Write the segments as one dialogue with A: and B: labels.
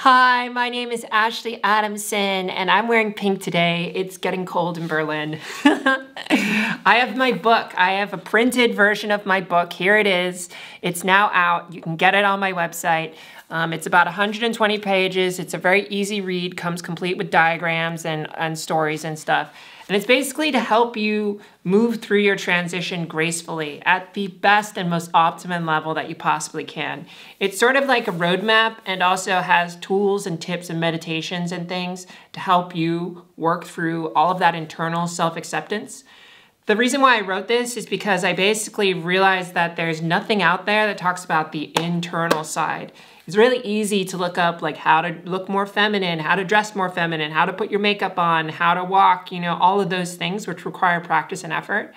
A: Hi, my name is Ashley Adamson, and I'm wearing pink today. It's getting cold in Berlin. I have my book. I have a printed version of my book. Here it is. It's now out. You can get it on my website. It's about 120 pages. It's a very easy read, comes complete with diagrams and stories and stuff. And it's basically to help you move through your transition gracefully at the best and most optimum level that you possibly can. It's sort of like a roadmap and also has tools and tips and meditations and things to help you work through all of that internal self-acceptance. The reason why I wrote this is because I basically realized that there's nothing out there that talks about the internal side. It's really easy to look up like how to look more feminine, how to dress more feminine, how to put your makeup on, how to walk, all of those things which require practice and effort.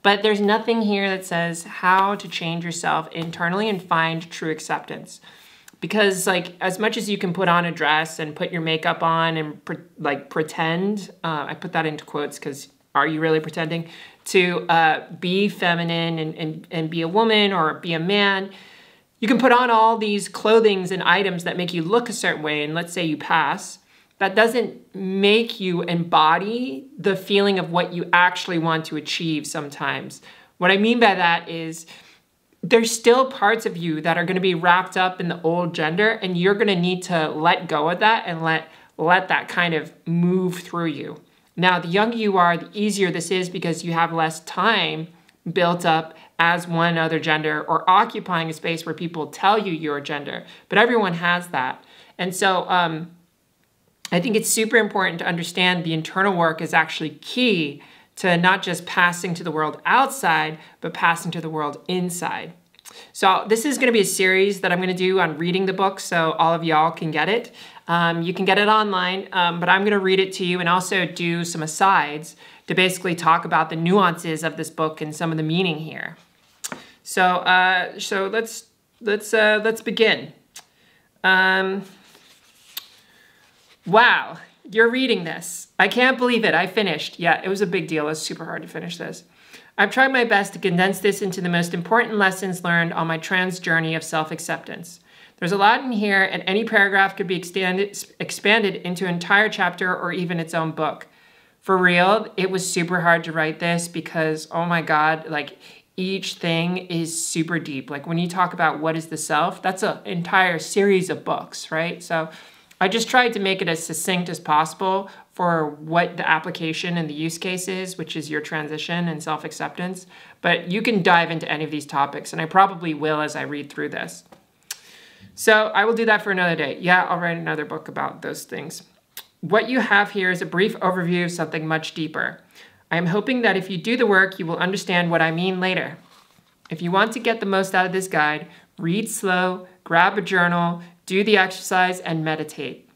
A: But there's nothing here that says how to change yourself internally and find true acceptance. Because as much as you can put on a dress and put your makeup on and pretend, I put that into quotes because are you really pretending to be feminine and be a woman or be a man? You can put on all these clothings and items that make you look a certain way, and let's say you pass. That doesn't make you embody the feeling of what you actually want to achieve sometimes. What I mean by that is there's still parts of you that are going to be wrapped up in the old gender, and you're going to need to let go of that and let that kind of move through you. Now, the younger you are, the easier this is because you have less time built up as one other gender or occupying a space where people tell you you're a gender, but everyone has that. And so I think it's super important to understand the internal work is actually key to not just passing to the world outside, but passing to the world inside. So this is going to be a series that I'm going to do on reading the book so all of y'all can get it. You can get it online, but I'm going to read it to you and also do some asides to basically talk about the nuances of this book and some of the meaning here. So let's begin. Wow, you're reading this. I can't believe it. I finished. Yeah, it was a big deal. It was super hard to finish this. I've tried my best to condense this into the most important lessons learned on my trans journey of self-acceptance. There's a lot in here, and any paragraph could be expanded into an entire chapter or even its own book. For real, it was super hard to write this because, oh my God, each thing is super deep. When you talk about what is the self, that's an entire series of books, right? So I just tried to make it as succinct as possible for what the application and the use case is, which is your transition and self-acceptance. But you can dive into any of these topics, and I probably will as I read through this. So I will do that for another day. Yeah, I'll write another book about those things. What you have here is a brief overview of something much deeper. I am hoping that if you do the work, you will understand what I mean later. If you want to get the most out of this guide, read slow, grab a journal, do the exercise, and meditate.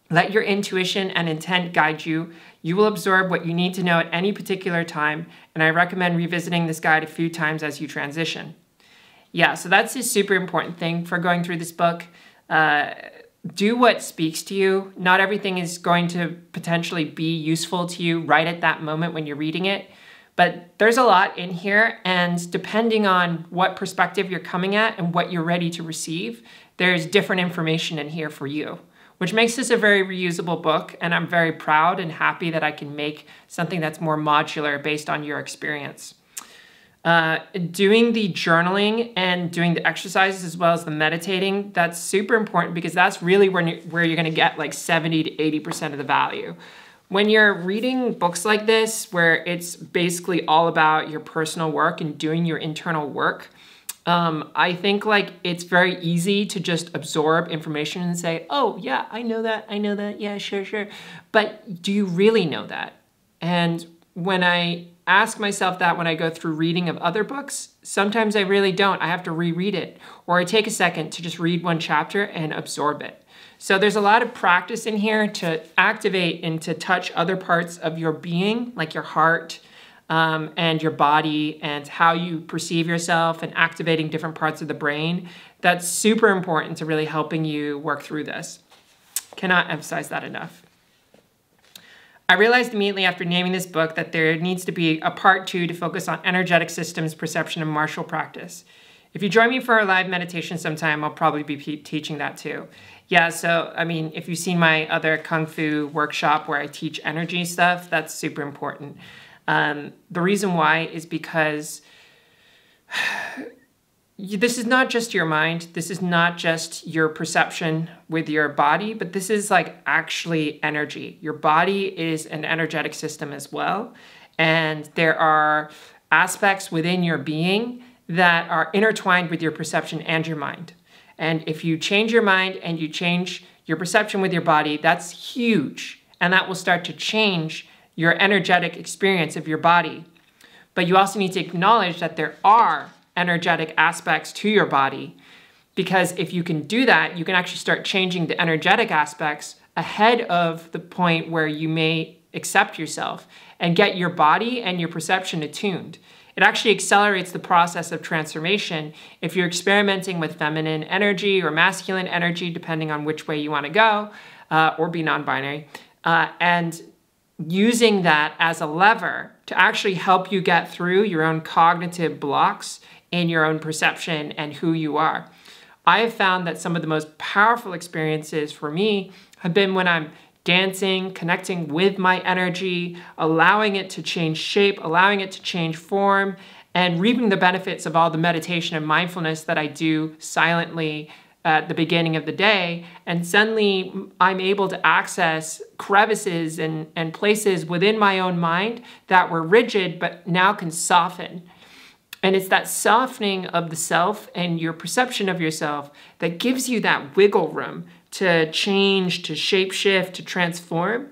A: Let your intuition and intent guide you. You will absorb what you need to know at any particular time, and I recommend revisiting this guide a few times as you transition. Yeah, so that's a super important thing for going through this book. Do what speaks to you. Not everything is going to potentially be useful to you right at that moment when you're reading it, but there's a lot in here, and depending on what perspective you're coming at and what you're ready to receive, there's different information in here for you, which makes this a very reusable book, and I'm very proud and happy that I can make something that's more modular based on your experience. Doing the journaling and doing the exercises as well as the meditating, that's super important because that's really where you're going to get 70 to 80% of the value. When you're reading books like this, where it's basically all about your personal work and doing your internal work, I think it's very easy to just absorb information and say, oh yeah, I know that, yeah, sure. But do you really know that? And when I ask myself that when I go through reading of other books, sometimes I really don't. I have to reread it, or I take a second to just read one chapter and absorb it. So there's a lot of practice in here to activate and to touch other parts of your being, like your heart and your body and how you perceive yourself and activating different parts of the brain. That's super important to really helping you work through this. Cannot emphasize that enough. I realized immediately after naming this book that there needs to be a part 2 to focus on energetic systems, perception, and martial practice. If you join me for a live meditation sometime, I'll probably be teaching that too. Yeah, so, I mean, if you've seen my other Kung Fu workshop where I teach energy stuff, that's super important. The reason why is because this is not just your mind. This is not just your perception with your body, but this is like actually energy. Your body is an energetic system as well. And there are aspects within your being that are intertwined with your perception and your mind. And if you change your mind and you change your perception with your body, that's huge. And that will start to change your energetic experience of your body. But you also need to acknowledge that there are energetic aspects to your body, because if you can do that, you can actually start changing the energetic aspects ahead of the point where you may accept yourself and get your body and your perception attuned. It actually accelerates the process of transformation if you're experimenting with feminine energy or masculine energy, depending on which way you want to go, or be non-binary, and using that as a lever to actually help you get through your own cognitive blocks in your own perception and who you are. I have found that some of the most powerful experiences for me have been when I'm dancing, connecting with my energy, allowing it to change shape, allowing it to change form, and reaping the benefits of all the meditation and mindfulness that I do silently at the beginning of the day. And suddenly I'm able to access crevices and places within my own mind that were rigid, but now can soften. And it's that softening of the self and your perception of yourself that gives you that wiggle room to change, to shape-shift, to transform.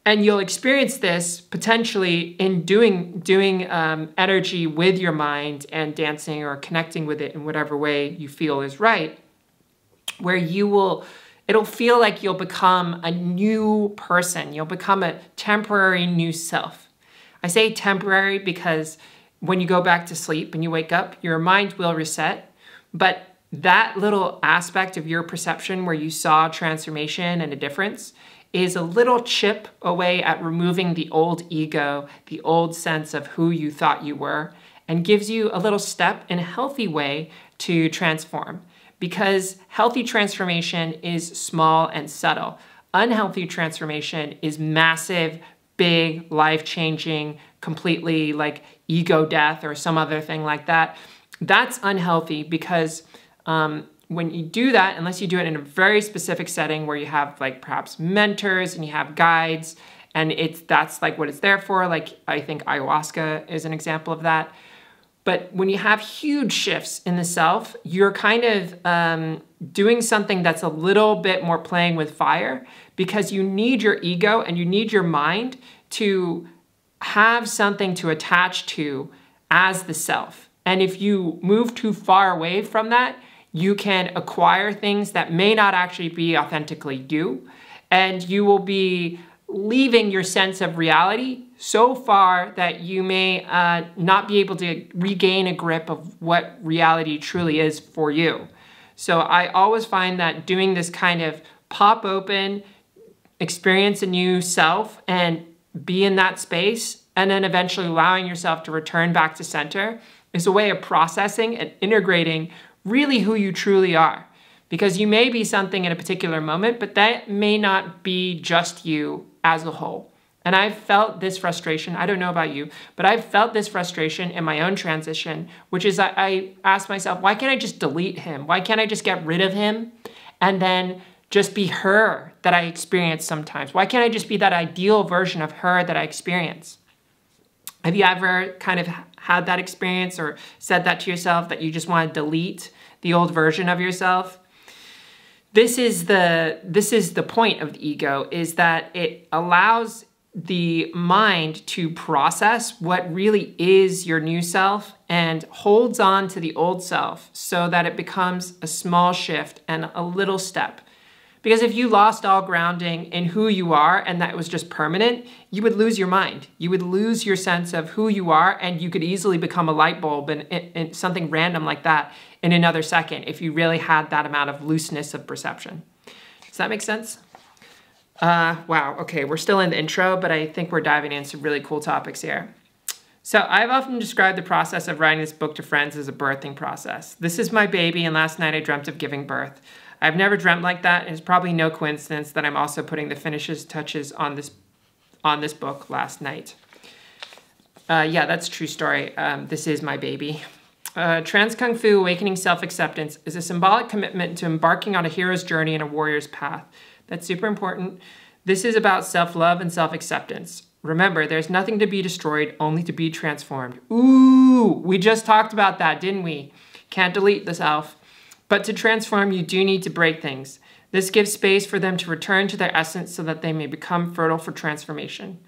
A: And you'll experience this potentially in doing energy with your mind and dancing or connecting with it in whatever way you feel is right, where it'll feel like you'll become a new person. You'll become a temporary new self. I say temporary because when you go back to sleep and you wake up, your mind will reset, but that little aspect of your perception where you saw transformation and a difference is a little chip away at removing the old ego, the old sense of who you thought you were, and gives you a little step in a healthy way to transform. Because healthy transformation is small and subtle. Unhealthy transformation is massive, big, life-changing, completely like ego death or some other thing like that. That's unhealthy because when you do that, unless you do it in a very specific setting where you have like perhaps mentors and you have guides, and that's like what it's there for. Like I think ayahuasca is an example of that. But when you have huge shifts in the self, you're kind of doing something that's a little bit more playing with fire, because you need your ego and you need your mind to have something to attach to as the self. And if you move too far away from that, you can acquire things that may not actually be authentically you, and you will be leaving your sense of reality so far that you may not be able to regain a grip of what reality truly is for you. So I always find that doing this kind of pop open, experience a new self and be in that space, and then eventually allowing yourself to return back to center is a way of processing and integrating really who you truly are. Because you may be something in a particular moment, but that may not be just you as a whole. And I've felt this frustration, I don't know about you, but I've felt this frustration in my own transition, which is I ask myself, why can't I just delete him? Why can't I just get rid of him and then just be her that I experience sometimes? Why can't I just be that ideal version of her that I experience? Have you ever kind of had that experience or said that to yourself, that you just want to delete the old version of yourself? This is the point of the ego, is that it allows the mind to process what really is your new self and holds on to the old self so that it becomes a small shift and a little step. Because if you lost all grounding in who you are and that was just permanent, you would lose your mind. You would lose your sense of who you are, and you could easily become a light bulb and something random like that in another second if you really had that amount of looseness of perception. Does that make sense? Wow, okay, we're still in the intro, but I think we're diving into some really cool topics here. So I've often described the process of writing this book to friends as a birthing process. This is my baby, and last night I dreamt of giving birth. I've never dreamt like that, and it's probably no coincidence that I'm also putting the finishes touches on this book last night. Yeah, that's a true story. This is my baby. Trans Kung Fu Awakening Self-Acceptance is a symbolic commitment to embarking on a hero's journey and a warrior's path. That's super important. This is about self-love and self-acceptance. Remember, there's nothing to be destroyed, only to be transformed. Ooh, we just talked about that, didn't we? Can't delete the self. But to transform, you do need to break things. This gives space for them to return to their essence so that they may become fertile for transformation.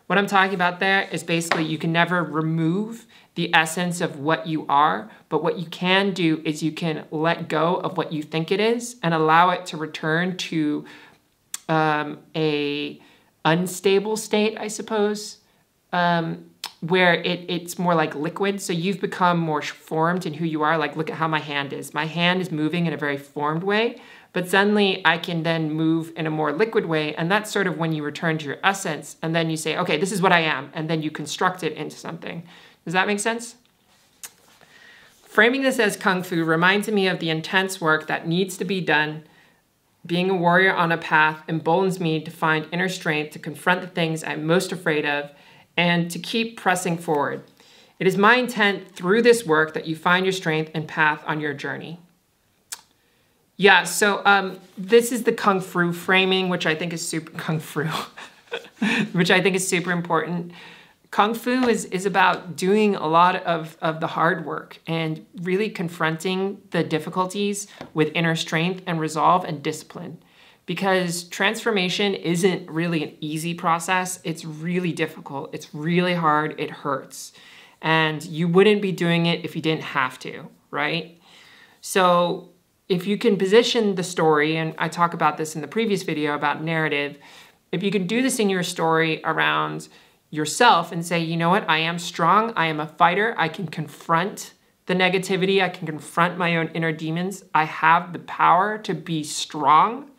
A: What I'm talking about there is basically you can never remove the essence of what you are, but what you can do is you can let go of what you think it is and allow it to return to a unstable state, I suppose, where it's more like liquid. So you've become more formed in who you are. Like, look at how my hand is. My hand is moving in a very formed way, but suddenly I can then move in a more liquid way. And that's sort of when you return to your essence. And then you say, okay, this is what I am. And then you construct it into something. Does that make sense? Framing this as Kung Fu reminds me of the intense work that needs to be done. Being a warrior on a path emboldens me to find inner strength to confront the things I'm most afraid of and to keep pressing forward. It is my intent through this work that you find your strength and path on your journey. Yeah, so this is the Kung Fu framing, which I think is super which I think is super important. Kung Fu is about doing a lot of the hard work and really confronting the difficulties with inner strength and resolve and discipline. Because transformation isn't really an easy process. It's really difficult. It's really hard. It hurts. And you wouldn't be doing it if you didn't have to, right? So if you can position the story, and I talk about this in the previous video about narrative, if you can do this in your story around yourself and say, you know what, I am strong, I am a fighter, I can confront the negativity, I can confront my own inner demons, I have the power to be strong,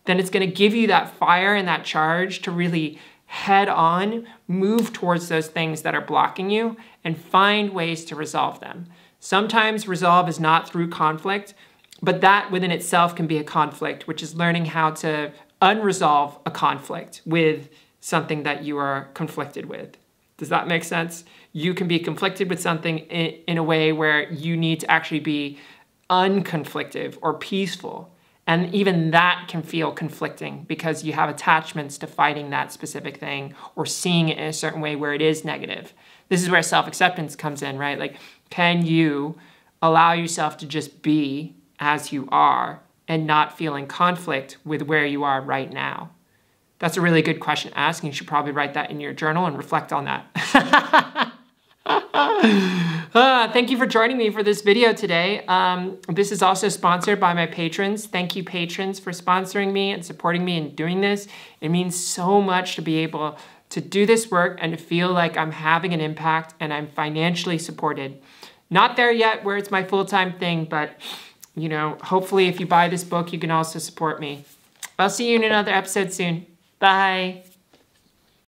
A: then it's going to give you that fire and that charge to really head on, move towards those things that are blocking you and find ways to resolve them. Sometimes resolve is not through conflict, but that within itself can be a conflict, which is learning how to unresolve a conflict with something that you are conflicted with. Does that make sense? You can be conflicted with something in a way where you need to actually be unconflictive or peaceful. And even that can feel conflicting because you have attachments to fighting that specific thing or seeing it in a certain way where it is negative. This is where self-acceptance comes in, right? Like, can you allow yourself to just be as you are and not feel in conflict with where you are right now? That's a really good question to ask, and you should probably write that in your journal and reflect on that. Thank you for joining me for this video today. This is also sponsored by my patrons. Thank you, patrons, for sponsoring me and supporting me in doing this. It means so much to be able to do this work and to feel like I'm having an impact and I'm financially supported. Not there yet where it's my full-time thing, but you know, hopefully if you buy this book, you can also support me. I'll see you in another episode soon. Bye.